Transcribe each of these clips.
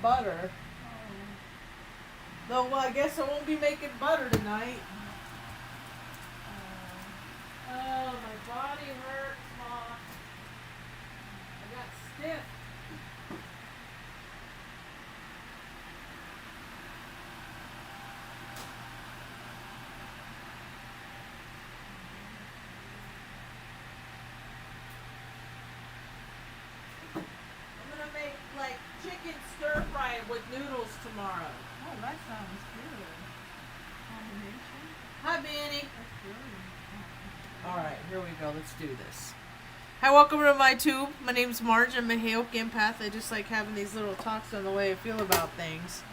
butter. Though, well, I guess I won't be making butter tonight. Oh, my body hurts, Mom. I got stiff. I'm gonna make like chicken stir fry with noodles tomorrow. Oh, that sounds good. Combination. Hi, Benny. That's brilliant. Alright, here we go. Let's do this. Hi, welcome to my tube. My name's Marge. I'm a Hayoke empath. I just like having these little talks on the way I feel about things.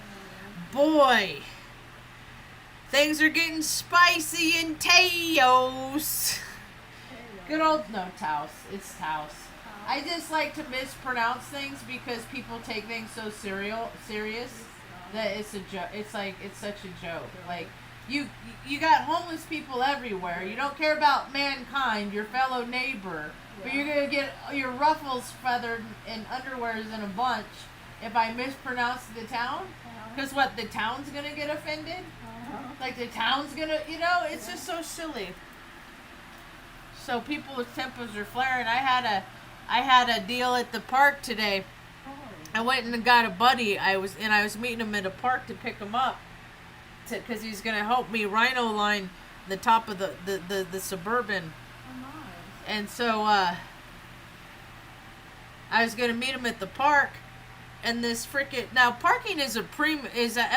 Boy, things are getting spicy in Taos. Good old, no, Taos. It's Taos. I just like to mispronounce things because people take things so serious that it's a joke. It's like, it's such a joke. Like, you got homeless people everywhere. You don't care about mankind, your fellow neighbor. But you're going to get your ruffles feathered and underwears in a bunch if I mispronounce the town. Because what, the town's going to get offended? Like the town's going to, you know, it's just so silly. So people's tempers are flaring. I had a deal at the park today. I went and got a buddy. I was meeting him at a park to pick him up. Because he's going to help me rhino line the top of the Suburban. Oh, nice. And so I was going to meet him at the park. And this freaking... Now, parking is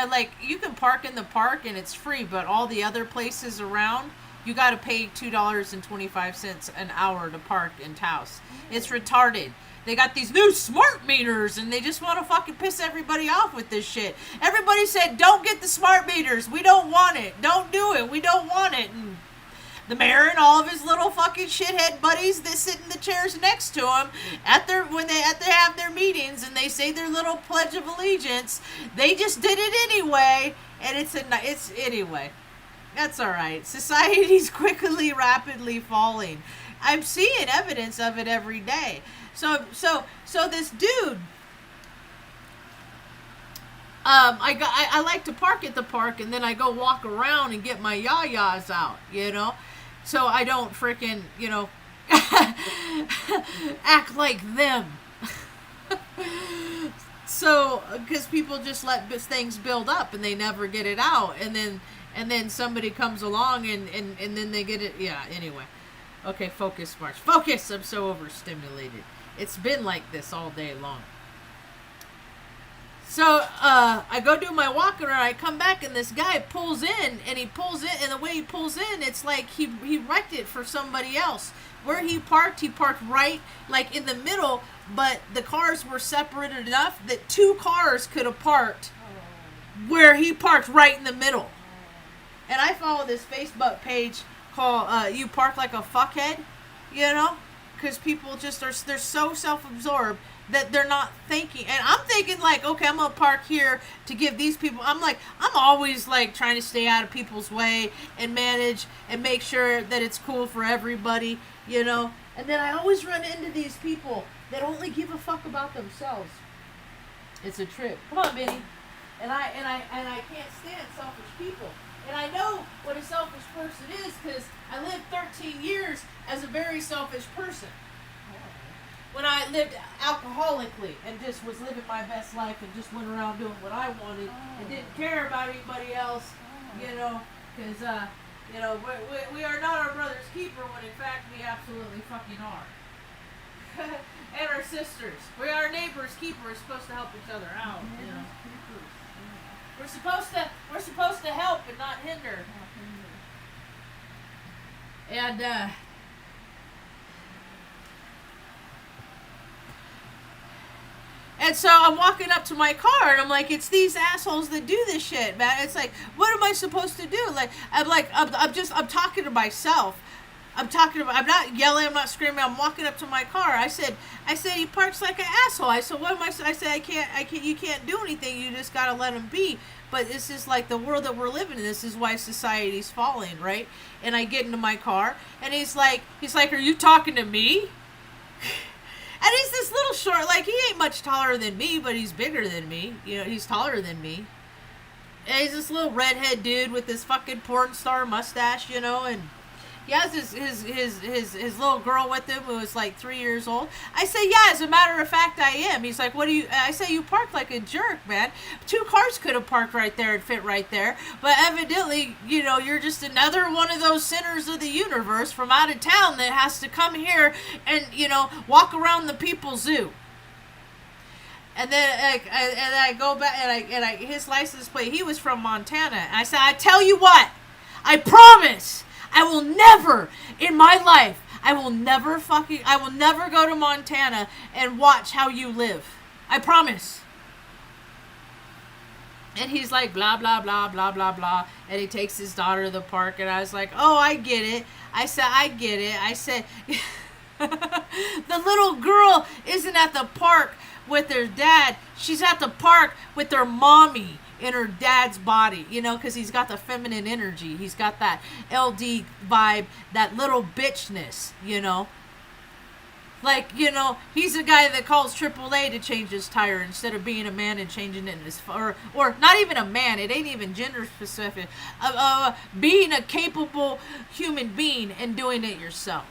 like, you can park in the park and it's free. But all the other places around, you got to pay $2.25 an hour to park in Taos. It's retarded. They got these new smart meters, and they just want to fucking piss everybody off with this shit. Everybody said, don't get the smart meters. We don't want it. Don't do it. We don't want it. And the mayor and all of his little fucking shithead buddies that sit in the chairs next to him when they have their meetings and they say their little pledge of allegiance, they just did it anyway. And it's anyway. That's all right. Society's rapidly falling. I'm seeing evidence of it every day. So this dude, I like to park at the park and then I go walk around and get my yayas out, you know, so I don't freaking, you know, act like them. So, because people just let things build up and they never get it out, and then somebody comes along and then they get it. Yeah. Anyway, okay, focus, Marge. Focus. I'm so overstimulated. It's been like this all day long. So, I go do my walk around, I come back, and this guy pulls in, and the way he pulls in, it's like he wrecked it for somebody else. Where he parked right, like, in the middle, but the cars were separated enough that two cars could have parked where he parked right in the middle. And I follow this Facebook page called, You Park Like a Fuckhead, you know? Because people just they're so self-absorbed that they're not thinking. And I'm thinking like, okay, I'm going to park here to give these people, I'm always like trying to stay out of people's way and manage and make sure that it's cool for everybody, you know. And then I always run into these people that only give a fuck about themselves. It's a trip. Come on, Benny. And I can't stand selfish people. And I know what a selfish person is because I lived 13 years as a very selfish person. When I lived alcoholically and just was living my best life and just went around doing what I wanted and didn't care about anybody else, you know, because, you know, we are not our brother's keeper when in fact we absolutely fucking are. And our sisters. We are our neighbor's keeper. We're supposed to help each other out, you know. We're supposed to help and not hinder. And so I'm walking up to my car and I'm like, it's these assholes that do this shit, man. It's like, what am I supposed to do? I'm talking to myself. I'm not yelling, I'm not screaming, I'm walking up to my car. I said he parks like an asshole. I said, what am I said, I can't, you can't do anything, you just gotta let him be. But this is like the world that we're living in. This is why society's falling, right? And I get into my car and he's like, are you talking to me? And And he's this little short, like, he ain't much taller than me, but he's bigger than me. You know, he's taller than me. And he's this little redhead dude with this fucking porn star mustache, you know, and he has his little girl with him who is like 3 years old. I say, yeah, as a matter of fact, I am. He's like, what do you, I say, you parked like a jerk, man. 2 cars could have parked right there and fit right there. But evidently, you know, you're just another one of those sinners of the universe from out of town that has to come here and, you know, walk around the people's zoo. And then I go back and I his license plate, he was from Montana. And I said, I tell you what, I promise, I will never in my life, I will never go to Montana and watch how you live. I promise. And he's like, blah, blah, blah, blah, blah, blah. And he takes his daughter to the park. And I was like, oh, I get it. I said, I get it. I said, the little girl isn't at the park with her dad. She's at the park with her mommy in her dad's body, you know, because he's got the feminine energy. He's got that LD vibe, that little bitchness, you know. Like, you know, he's a guy that calls AAA to change his tire instead of being a man and changing it in his, or not even a man, it ain't even gender specific, being a capable human being and doing it yourself.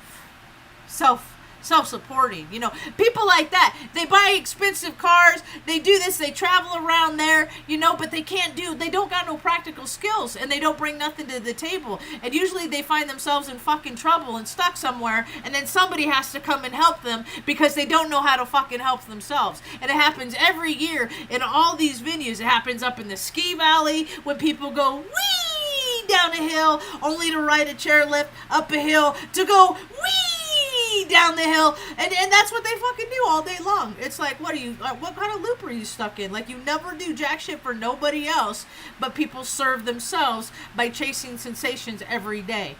Self-supporting, you know, people like that, they buy expensive cars, they do this, they travel around there, you know, but they don't got no practical skills, and they don't bring nothing to the table, and usually they find themselves in fucking trouble and stuck somewhere, and then somebody has to come and help them because they don't know how to fucking help themselves. And it happens every year in all these venues. It happens up in the ski valley when people go wee down a hill only to ride a chairlift up a hill to go wee down the hill, and that's what they fucking do all day long. It's like, what kind of loop are you stuck in? Like, you never do jack shit for nobody else, but people serve themselves by chasing sensations every day.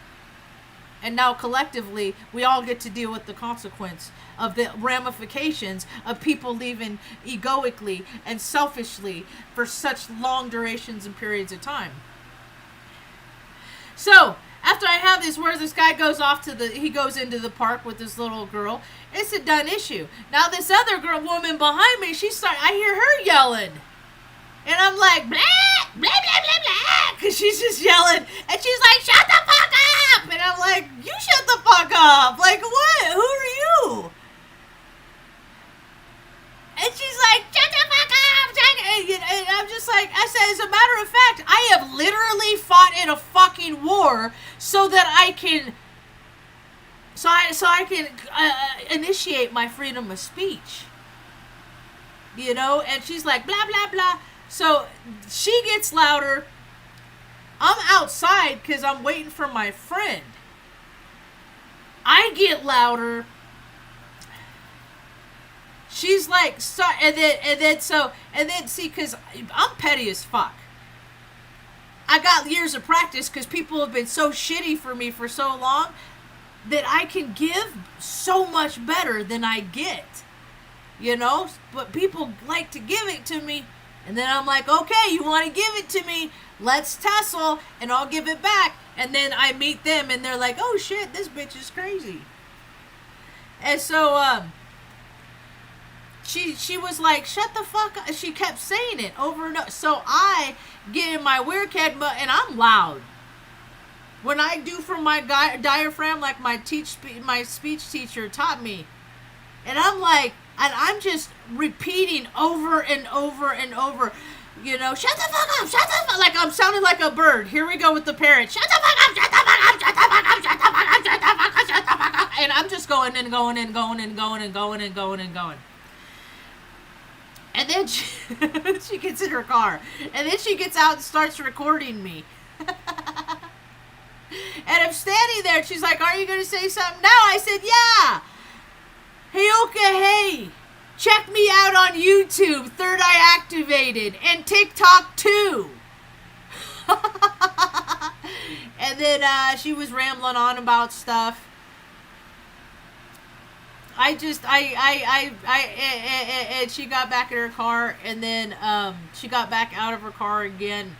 And now collectively, we all get to deal with the consequence of the ramifications of people living egoically and selfishly for such long durations and periods of time. So, after I have this, where this guy goes he goes into the park with this little girl, it's a done issue. Now this other woman behind me, I hear her yelling. And I'm like, blah, blah, blah, blah, blah, because she's just yelling. And she's like, shut the fuck up. And I'm like, you shut the fuck up. Like, what? Who are you? And she's like, shut the fuck up. And I'm just like, I said, as a matter of fact, I have literally fought in a fucking war so that I can initiate my freedom of speech. You know? And she's like, blah, blah, blah. So she gets louder. I'm outside because I'm waiting for my friend. I get louder. She's like, and then see, because I'm petty as fuck. I got years of practice because people have been so shitty for me for so long that I can give so much better than I get. You know? But people like to give it to me. And then I'm like, okay, you want to give it to me? Let's tussle and I'll give it back. And then I meet them and they're like, oh shit, this bitch is crazy. And so, She was like, shut the fuck up. She kept saying it over and over. So I get in my weird cat mode, and I'm loud. When I do from my diaphragm, like my speech teacher taught me. And I'm like, and I'm just repeating over and over and over, you know, shut the fuck up, shut the fuck, like I'm sounding like a bird. Here we go with the parrot. Shut the fuck up, shut the fuck up, shut the fuck up, shut the fuck up, shut the fuck up, shut the fuck up. And I'm just going and going and going and going and going and going and going. And then she gets in her car. And then she gets out and starts recording me. And I'm standing there. And she's like, are you going to say something now? I said, yeah. Hey, okay, hey. Check me out on YouTube. Third Eye Activated. And TikTok too. And then she was rambling on about stuff. And she got back in her car, and then she got back out of her car again.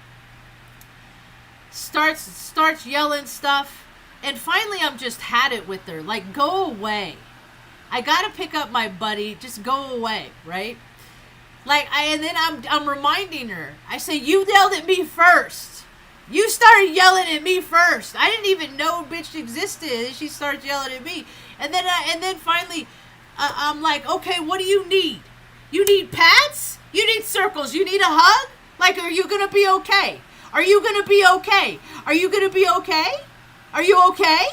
Starts yelling stuff, and finally I'm just had it with her. Like, go away. I gotta pick up my buddy. Just go away, right? Like, and then I'm reminding her. I say, you yelled at me first. You started yelling at me first. I didn't even know bitch existed. And she starts yelling at me. And then finally, I'm like, okay, what do you need? You need pats? You need circles? You need a hug? Like, are you gonna be okay? Are you gonna be okay? Are you gonna be okay? Are you okay?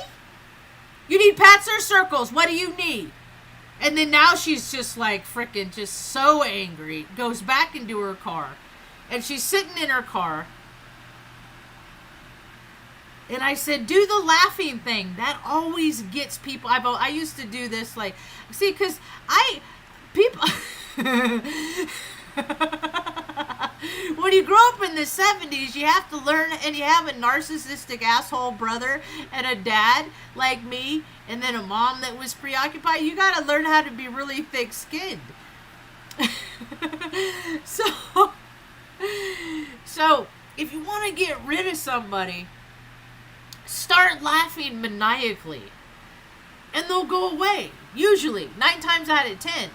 You need pats or circles? What do you need? And then now she's just like freaking just so angry. Goes back into her car. And she's sitting in her car. And I said, do the laughing thing. That always gets people. I used to do this, like, see, because people, when you grow up in the 70s, you have to learn, and you have a narcissistic asshole brother and a dad like me, and then a mom that was preoccupied. You got to learn how to be really thick-skinned. So, if you want to get rid of somebody, start laughing maniacally, and they'll go away. Usually, 9 times out of 10.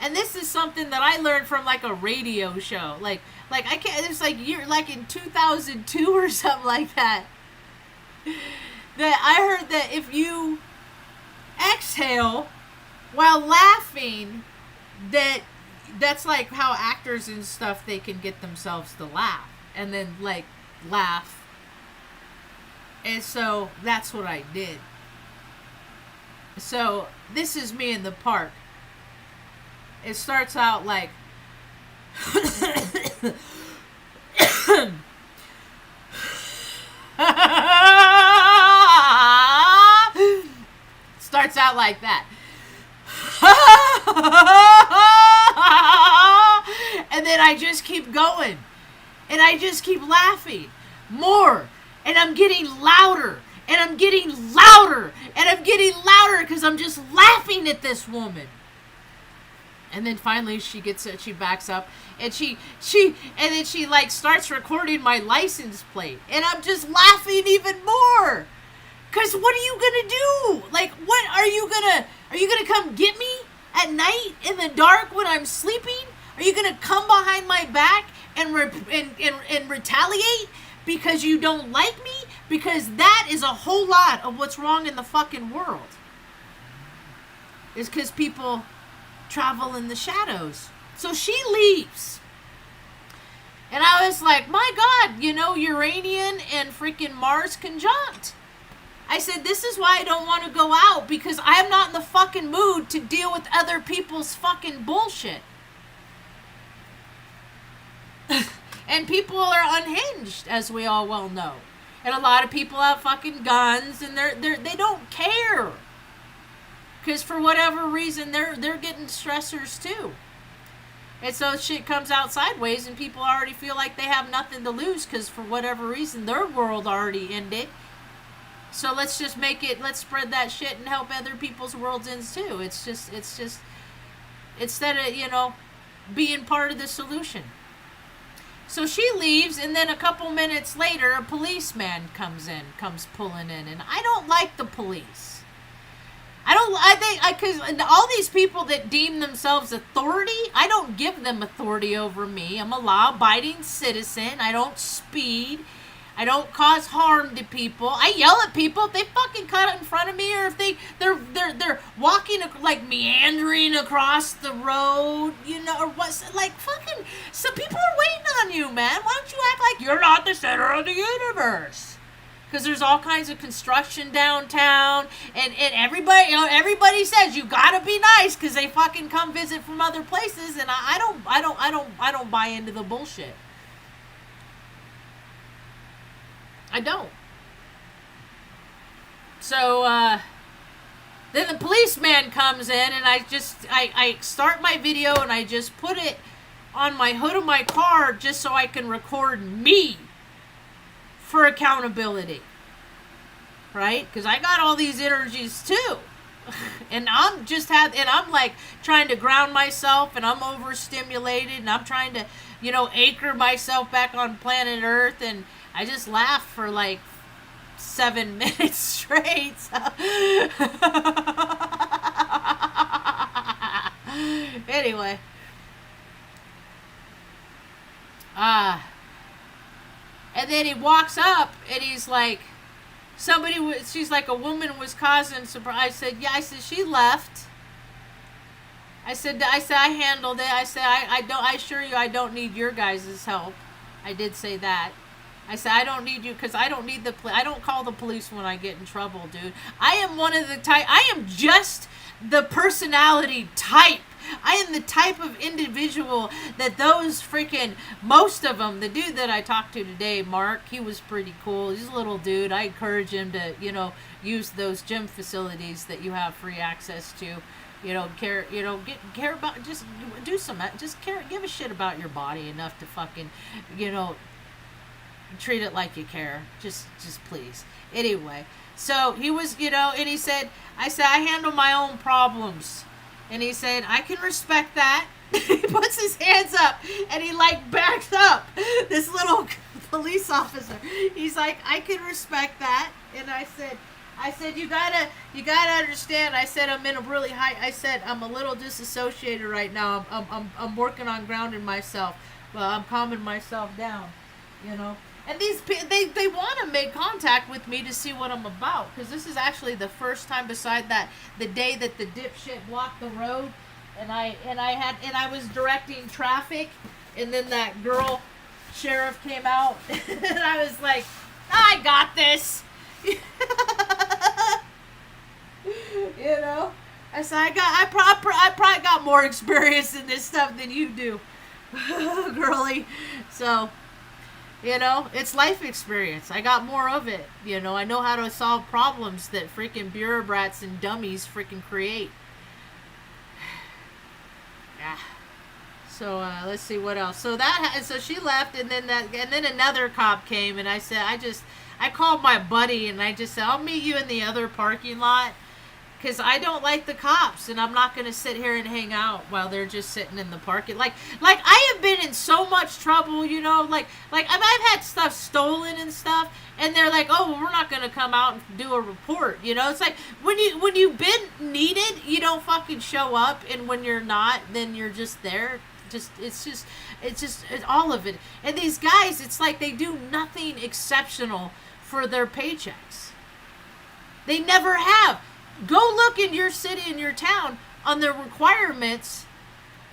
And this is something that I learned from like a radio show. Like I can't. It's like like in 2002 or something like that. That I heard that if you exhale while laughing, that's like how actors and stuff, they can get themselves to laugh and then like laugh. And so that's what I did. So this is me in the park. It starts out like starts out like that. And then I just keep going. And I just keep laughing more. And I'm getting louder. And I'm getting louder. And I'm getting louder because I'm just laughing at this woman. And then finally she gets it, she backs up, and then she like starts recording my license plate. And I'm just laughing even more. Cause what are you gonna do? Like, what are you gonna come get me at night in the dark when I'm sleeping? Are you gonna come behind my back and retaliate because you don't like me? Because that is a whole lot of what's wrong in the fucking world. Is because people travel in the shadows. So she leaves. And I was like, my God, Uranian and freaking Mars conjunct. I said, this is why I don't want to go out, because I am not in the fucking mood to deal with other people's fucking bullshit. And people are unhinged, as we all well know. And a lot of people have fucking guns, and they don't care. Because for whatever reason, they're getting stressors too. And so shit comes out sideways, and people already feel like they have nothing to lose because for whatever reason, their world already ended. So let's spread that shit and help other people's worlds end too. It's just, instead of, being part of the solution. So she leaves, and then a couple minutes later, a policeman comes pulling in, and I don't like the police. Because all these people that deem themselves authority, I don't give them authority over me. I'm a law-abiding citizen. I don't speed. I don't cause harm to people. I yell at people if they fucking cut in front of me, or if they're walking like meandering across the road, or what's like fucking. Some people are waiting on you, man. Why don't you act like you're not the center of the universe? Because there's all kinds of construction downtown, and everybody says you gotta be nice because they fucking come visit from other places, and I don't buy into the bullshit. I don't. So then the policeman comes in, and I start my video, and I just put it on my hood of my car just so I can record me. For accountability, right? Because I got all these energies too, and I'm like trying to ground myself, and I'm overstimulated, and I'm trying to, anchor myself back on planet Earth, and I just laughed for like 7 minutes straight. So. Anyway. And then he walks up and he's like, she's like, a woman was causing surprise. I said, yeah, I said, she left. I said, I handled it. I said, I assure you, I don't need your guys' help. I did say that. I said, I don't need you because I don't need I don't call the police when I get in trouble, dude. I am one of the type, I am just the personality type. I am the type of individual that those freaking, most of them, the dude that I talked to today, Mark, he was pretty cool. He's a little dude. I encourage him to, use those gym facilities that you have free access to. Care about, just do some, just care, give a shit about your body enough to fucking, treat it like you care. Just please. Anyway, so he was, and he said, I handle my own problems. And he said, I can respect that. He puts his hands up and he like backs up. This little police officer. He's like, I can respect that. And I said, you gotta understand. I said, I'm in a really high. I said, I'm a little disassociated right now. I'm working on grounding myself. Well, I'm calming myself down. And these they want to make contact with me to see what I'm about, because this is actually the first time, beside that the day that the dipshit blocked the road, and I was directing traffic, and then that girl sheriff came out, and I was like, I got this. I said, I probably got more experience in this stuff than you do, girly. So. It's life experience. I got more of it. I know how to solve problems that freaking bureaucrats and dummies freaking create. Yeah. So let's see what else. So she left, and then another cop came, and I said, I called my buddy, and I just said, I'll meet you in the other parking lot. Because I don't like the cops, and I'm not going to sit here and hang out while they're just sitting in the parking. Like I have been in so much trouble, like I've had stuff stolen and stuff, and they're like, oh, well, we're not going to come out and do a report. It's like when you've been needed, you don't fucking show up, and when you're not, then you're just there. It's all of it. And these guys, it's like they do nothing exceptional for their paychecks. They never have. Go look in your city, in your town, on the requirements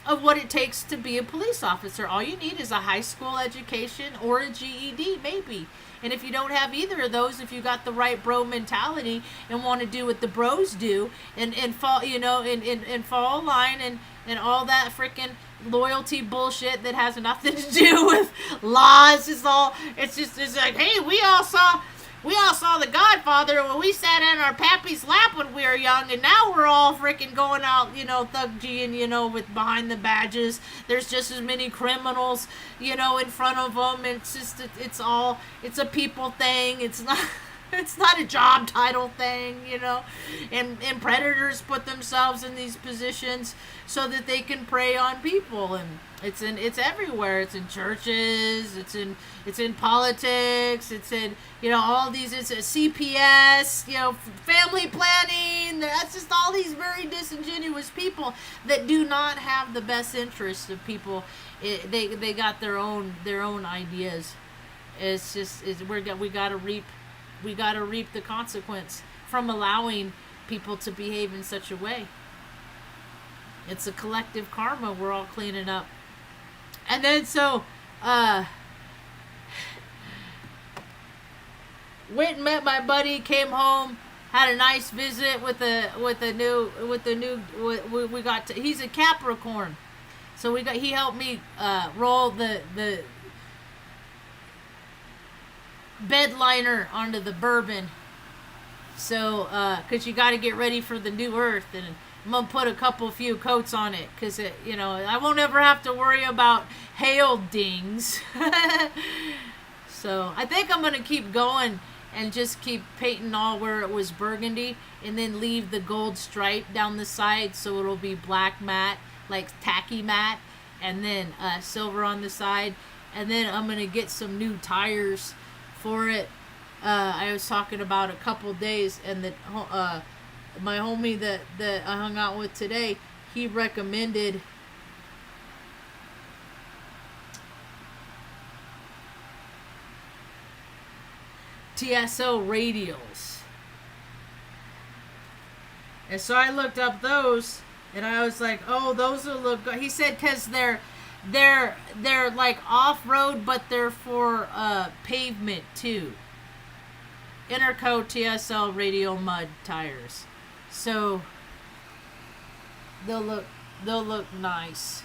of what it takes to be a police officer. All you need is a high school education or a GED, maybe. And if you don't have either of those, if you got the right bro mentality and want to do what the bros do and fall, and fall in line and all that freaking loyalty bullshit that has nothing to do with laws, it's like, hey, we all saw The Godfather when we sat in our pappy's lap when we were young, and now we're all freaking going out, thug G-ing, with behind the badges. There's just as many criminals, in front of them. It's a people thing. It's not a job title thing, and predators put themselves in these positions so that they can prey on people, and it's everywhere. It's in churches, it's in politics, it's in, all these, it's a CPS, family planning. That's just all these very disingenuous people that do not have the best interests of people. They got their own ideas. It's just, we got to reap the consequence from allowing people to behave in such a way. It's a collective karma we're all cleaning up. And then went and met my buddy, came home, had a nice visit he's a Capricorn. So he helped me roll the bed liner onto the bourbon. So, because you got to get ready for the new earth, and I'm going to put a few coats on it, because I won't ever have to worry about hail dings. So, I think I'm going to keep going and just keep painting all where it was burgundy, and then leave the gold stripe down the side so it'll be black matte, like tacky matte, and then silver on the side. And then I'm going to get some new tires for it. I was talking about a couple days, and that my homie that I hung out with today, he recommended TSO radials. And so I looked up those, and I was like, oh, those will look good. He said because they're like off-road, but they're for pavement too. Intercoat TSL radial mud tires. So they'll look nice.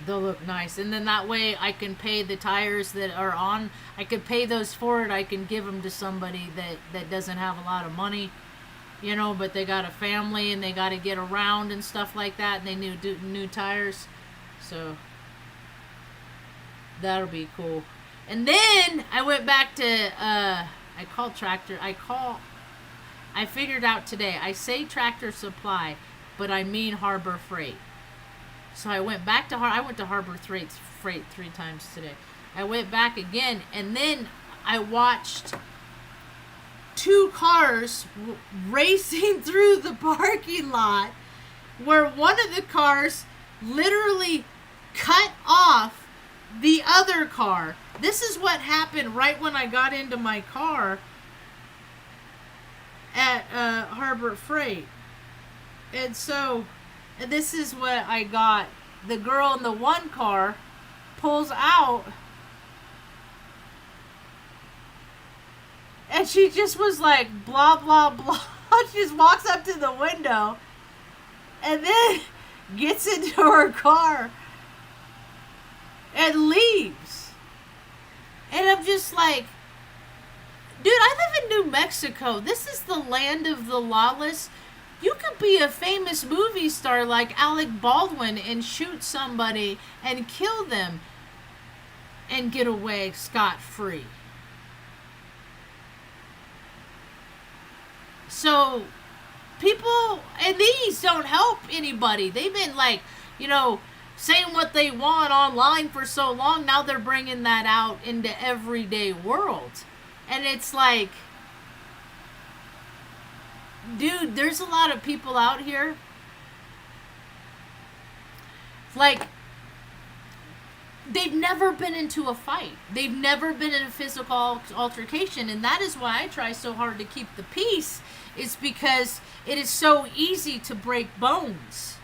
They'll look nice. And then that way I can pay the tires that are on. I could pay those forward. I can give them to somebody that doesn't have a lot of money. You know, but they got a family and they got to get around and stuff like that. And they need new tires. So that'll be cool. And then I went back to, I called Tractor. I figured out today. I say Tractor Supply, but I mean Harbor Freight. So I went back to I went to Harbor Freight 3 times today. I went back again, and then I watched 2 cars racing through the parking lot, where one of the cars literally cut off the other car. This is what happened right when I got into my car at Harbor Freight. And so, and this is what I got. The girl in the one car pulls out, and she just was like, blah, blah, blah. She just walks up to the window and then gets into her car and leaves. And I'm just like, dude, I live in New Mexico. This is the land of the lawless. You could be a famous movie star like Alec Baldwin and shoot somebody and kill them and get away scot-free. So, people, and these don't help anybody. They've been like, you know, saying what they want online for so long. Now they're bringing that out into everyday world. And it's like, dude, there's a lot of people out here. Like, they've never been into a fight. They've never been in a physical altercation. And that is why I try so hard to keep the peace. It's because it is so easy to break bones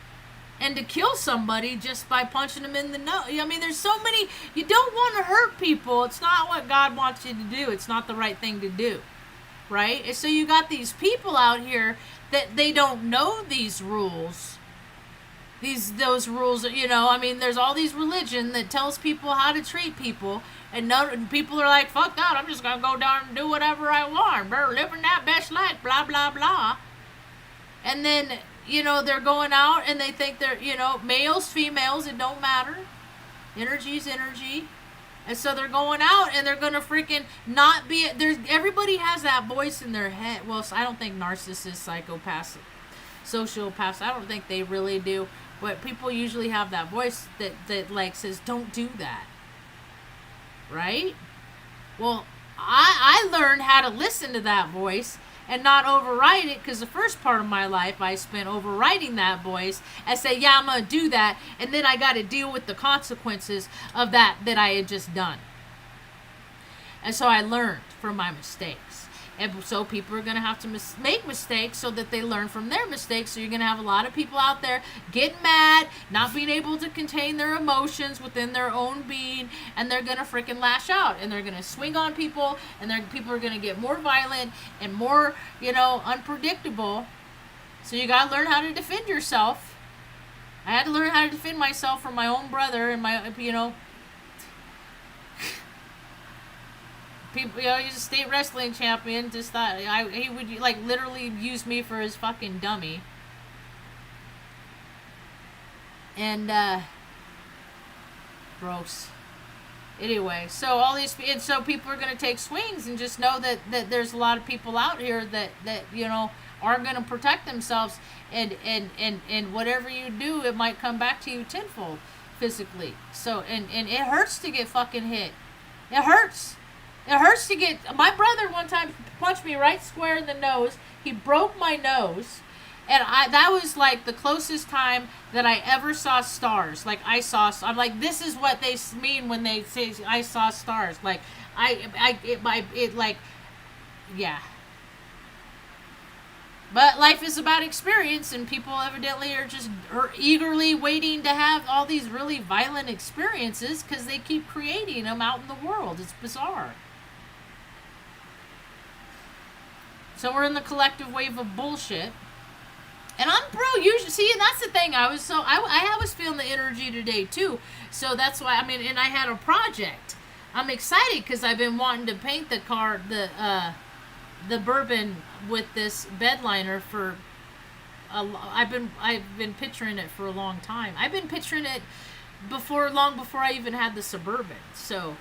and to kill somebody just by punching them in the nose. I mean, there's so many, you don't want to hurt people. It's not what God wants you to do. It's not the right thing to do. Right? And so you got these people out here that they don't know these rules. Those rules, you know, I mean, there's all these religion that tells people how to treat people, and people are like, fuck that, I'm just gonna go down and do whatever I want. We're living that best life, blah, blah, blah. And then, you know, they're going out and they think they're, you know, males, females, it don't matter. Energy's energy. And so they're going out and they're going to freaking not be, everybody has that voice in their head. Well, I don't think narcissists, psychopaths, sociopaths, I don't think they really do. But people usually have that voice that like says, don't do that. Right? Well, I learned how to listen to that voice and not override it, because the first part of my life I spent overriding that voice and say, yeah, I'm going to do that, and then I got to deal with the consequences of that I had just done. And so I learned from my mistakes. And so people are going to have to make mistakes so that they learn from their mistakes. So you're going to have a lot of people out there getting mad, not being able to contain their emotions within their own being, and they're going to freaking lash out, and they're going to swing on people, and people are going to get more violent and more, you know, unpredictable. So you got to learn how to defend yourself. I had to learn how to defend myself from my own brother and my, you know, people, you know, he's a state wrestling champion. Just thought he would like literally use me for his fucking dummy. And gross. Anyway, so all these, and so people are gonna take swings, and just know that there's a lot of people out here that you know are gonna protect themselves, and whatever you do, it might come back to you tenfold physically. So and it hurts to get fucking hit. It hurts. It hurts to get... My brother one time punched me right square in the nose. He broke my nose. And that was like the closest time that I ever saw stars. Like I'm like, this is what they mean when they say I saw stars. Like like, yeah. But life is about experience, and people evidently are just eagerly waiting to have all these really violent experiences because they keep creating them out in the world. It's bizarre. So we're in the collective wave of bullshit. And I'm usually see, and that's the thing. I was feeling the energy today too. So that's why, I mean, and I had a project. I'm excited because I've been wanting to paint the bourbon with this bed liner for I've been picturing it for a long time. I've been picturing it long before I even had the Suburban. So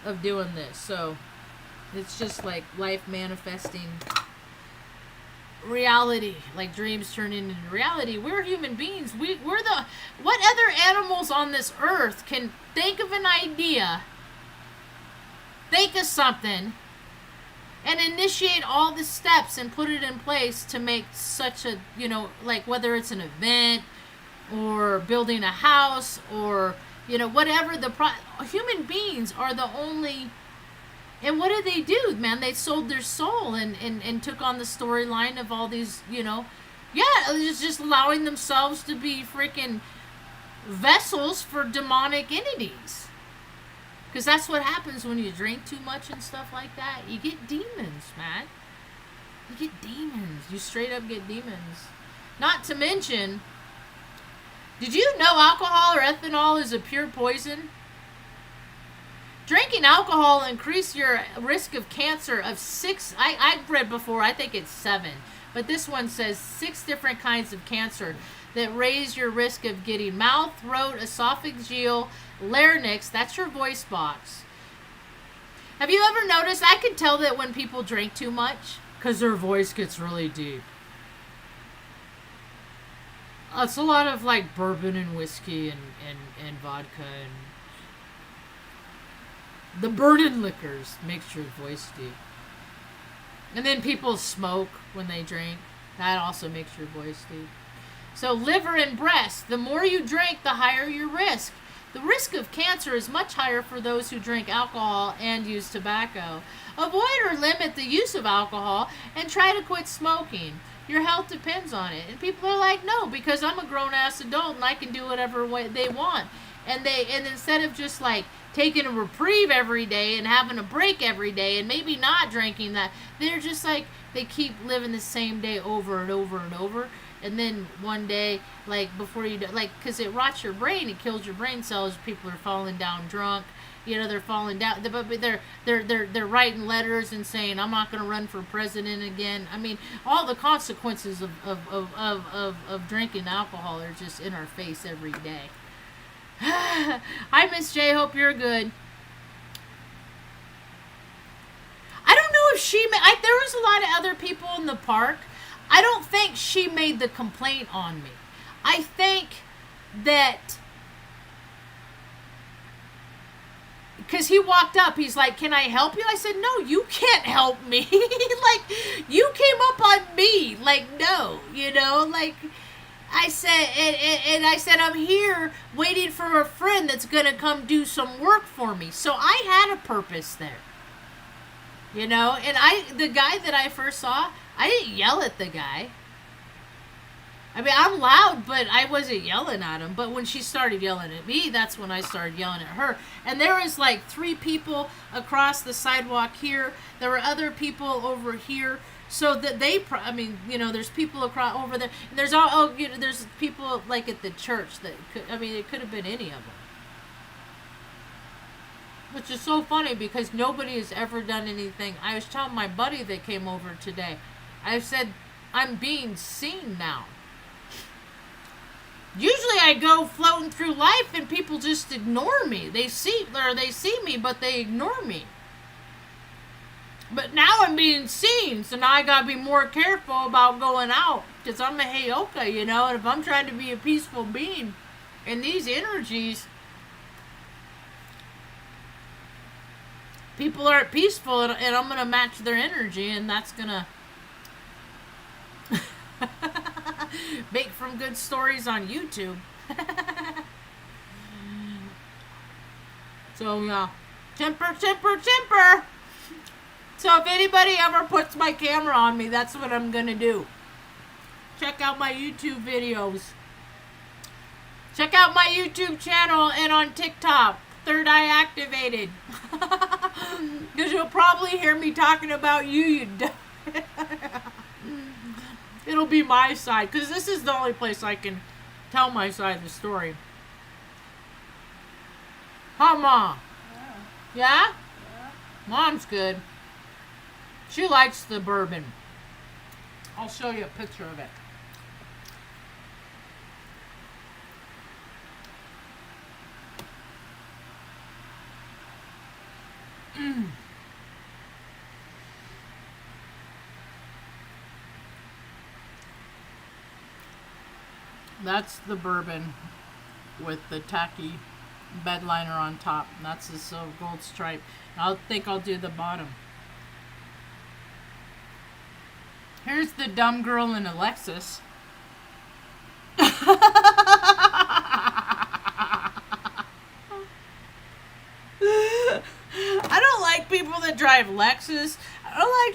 of doing this. So it's just like life manifesting reality, like dreams turning into reality. We're human beings. What other animals on this earth can think of an idea, think of something, and initiate all the steps and put it in place to make such a, like whether it's an event or building a house or, whatever human beings are the only. And what did they do, man? They sold their soul and took on the storyline of all these, just allowing themselves to be freaking vessels for demonic entities. Because that's what happens when you drink too much and stuff like that. You get demons, man. You get demons. You straight up get demons. Not to mention, did you know alcohol or ethanol is a pure poison? Drinking alcohol increase your risk of cancer of 6. I've read before, I think it's 7. But this one says 6 different kinds of cancer that raise your risk of getting mouth, throat, esophageal, larynx. That's your voice box. Have you ever noticed? I can tell that when people drink too much because their voice gets really deep. It's a lot of like bourbon and whiskey and vodka and the burning liquors makes your voice deep. And then people smoke when they drink. That also makes your voice deep. So liver and breast, the more you drink, the higher your risk. The risk of cancer is much higher for those who drink alcohol and use tobacco. Avoid or limit the use of alcohol and try to quit smoking. Your health depends on it. And people are like, no, because I'm a grown-ass adult and I can do whatever way they want. And instead of just like taking a reprieve every day and having a break every day and maybe not drinking that, they're just like, they keep living the same day over and over and over. And then one day, like before you, like, because it rots your brain, it kills your brain cells. People are falling down drunk. They're falling down. But they're writing letters and saying, "I'm not going to run for president again." I mean, all the consequences of drinking alcohol are just in our face every day. Hi, Miss J. Hope you're good. I don't know if there was a lot of other people in the park. I don't think she made the complaint on me. I think that because he walked up, he's like, "Can I help you?" I said, "No, you can't help me." Like, you came up on me. Like, no, like. I said, I'm here waiting for a friend that's going to come do some work for me. So I had a purpose there. And the guy that I first saw, I didn't yell at the guy. I mean, I'm loud, but I wasn't yelling at him. But when she started yelling at me, that's when I started yelling at her. And there was like 3 people across the sidewalk here. There were other people over here. So that there's people across over there. And there's there's people like at the church that it could have been any of them. Which is so funny because nobody has ever done anything. I was telling my buddy that came over today. I said, I'm being seen now. Usually I go floating through life and people just ignore me. They see me, but they ignore me. But now I'm being seen, so now I gotta be more careful about going out. Because I'm a heyoka, and if I'm trying to be a peaceful being, and these energies, people aren't peaceful, and I'm gonna match their energy, and that's gonna... from good stories on YouTube. So, yeah. Temper, temper, temper! So, if anybody ever puts my camera on me, that's what I'm gonna do. Check out my YouTube videos. Check out my YouTube channel and on TikTok. Third eye activated. Because you'll probably hear me talking about you It'll be my side. Because this is the only place I can tell my side of the story. Huh, Ma? Yeah. Yeah? Yeah. Mom's good. She likes the bourbon. I'll show you a picture of it. That's the bourbon with the tacky bed liner on top. And that's the silver gold stripe. I think I'll do the bottom. Here's the dumb girl in a Lexus. I don't like people that drive Lexus. I don't like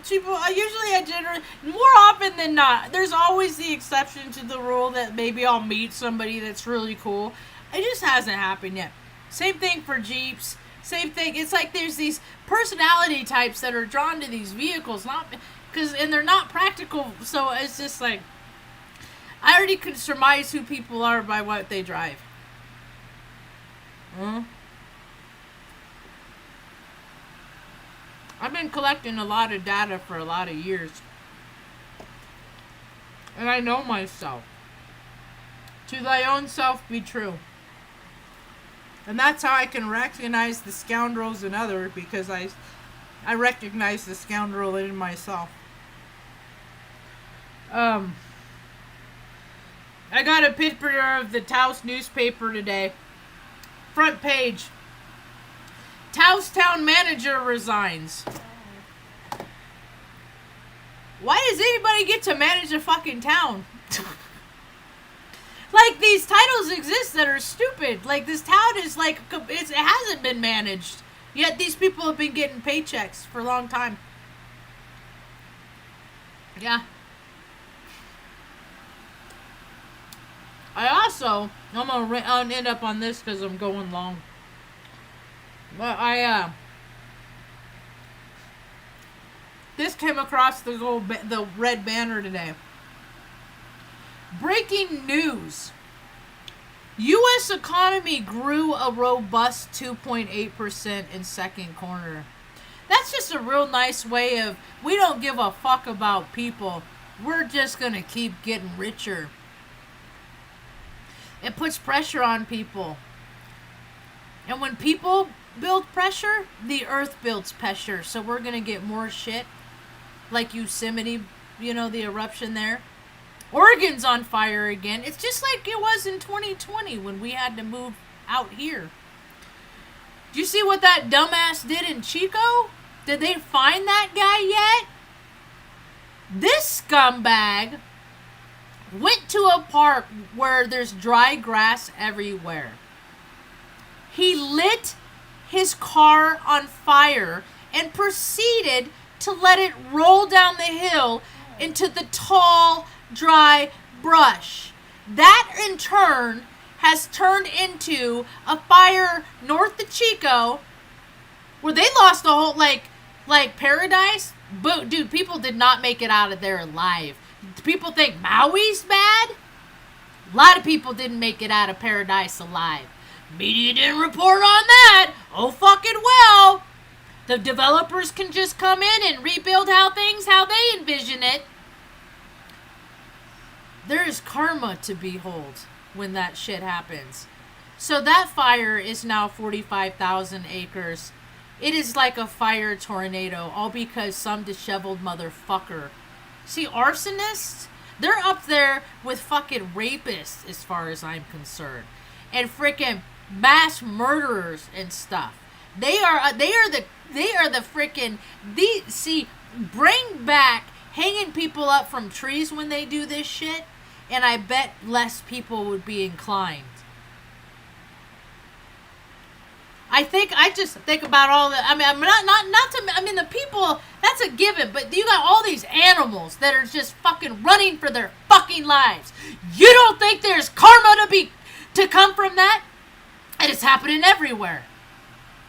people. I generally, more often than not, there's always the exception to the rule that maybe I'll meet somebody that's really cool. It just hasn't happened yet. Same thing for Jeeps. Same thing. It's like there's these personality types that are drawn to these vehicles, and they're not practical. So it's just like, I already could surmise who people are by what they drive. I've been collecting a lot of data for a lot of years. And I know myself. To thy own self be true. And that's how I can recognize the scoundrels in others, because I recognize the scoundrel in myself. I got a picture of the Taos newspaper today. Front page. Taos town manager resigns. Why does anybody get to manage a fucking town? Like, these titles exist that are stupid. Like, this town is like, it hasn't been managed. Yet these people have been getting paychecks for a long time. Yeah. I'm gonna end up on this because I'm going long. But this came across the red banner today. Breaking news. U.S. economy grew a robust 2.8% in second quarter. That's just a real nice way of, we don't give a fuck about people. We're just going to keep getting richer. It puts pressure on people. And when people build pressure, the earth builds pressure. So we're going to get more shit. Like Yosemite, the eruption there. Oregon's on fire again. It's just like it was in 2020 when we had to move out here. Do you see what that dumbass did in Chico? Did they find that guy yet? This scumbag went to a park where there's dry grass everywhere. He lit his car on fire and proceeded to let it roll down the hill into the tall, dry brush. That in turn has turned into a fire north of Chico where they lost the whole, like Paradise. But dude, people did not make it out of there alive. People think Maui's bad? A lot of people didn't make it out of Paradise alive. Media didn't report on that. Oh fucking well. The developers can just come in and rebuild how they envision it. There is karma to behold when that shit happens. So that fire is now 45,000 acres. It is like a fire tornado, all because some disheveled motherfucker. See, arsonists, they're up there with fucking rapists as far as I'm concerned. And freaking mass murderers and stuff. They are the freaking, bring back hanging people up from trees when they do this shit. and I bet less people would be inclined. I just think about all the, I mean, I'm I mean, the people, that's a given, but you got all these animals that are just fucking running for their fucking lives. You don't think there's karma to come from that? And it's happening everywhere.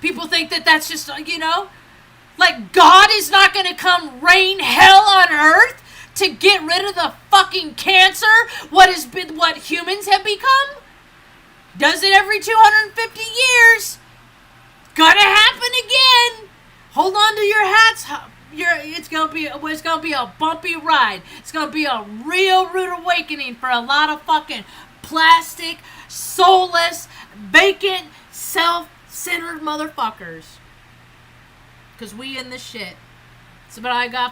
People think that that's just, like God is not going to come rain hell on earth to get rid of the fucking cancer, what humans have become? Does it every 250 years. Gonna happen again. Hold on to your hats. It's gonna be a bumpy ride. It's gonna be a real rude awakening for a lot of fucking plastic, soulless, vacant, self-centered motherfuckers. Cause we in this shit. That's what I got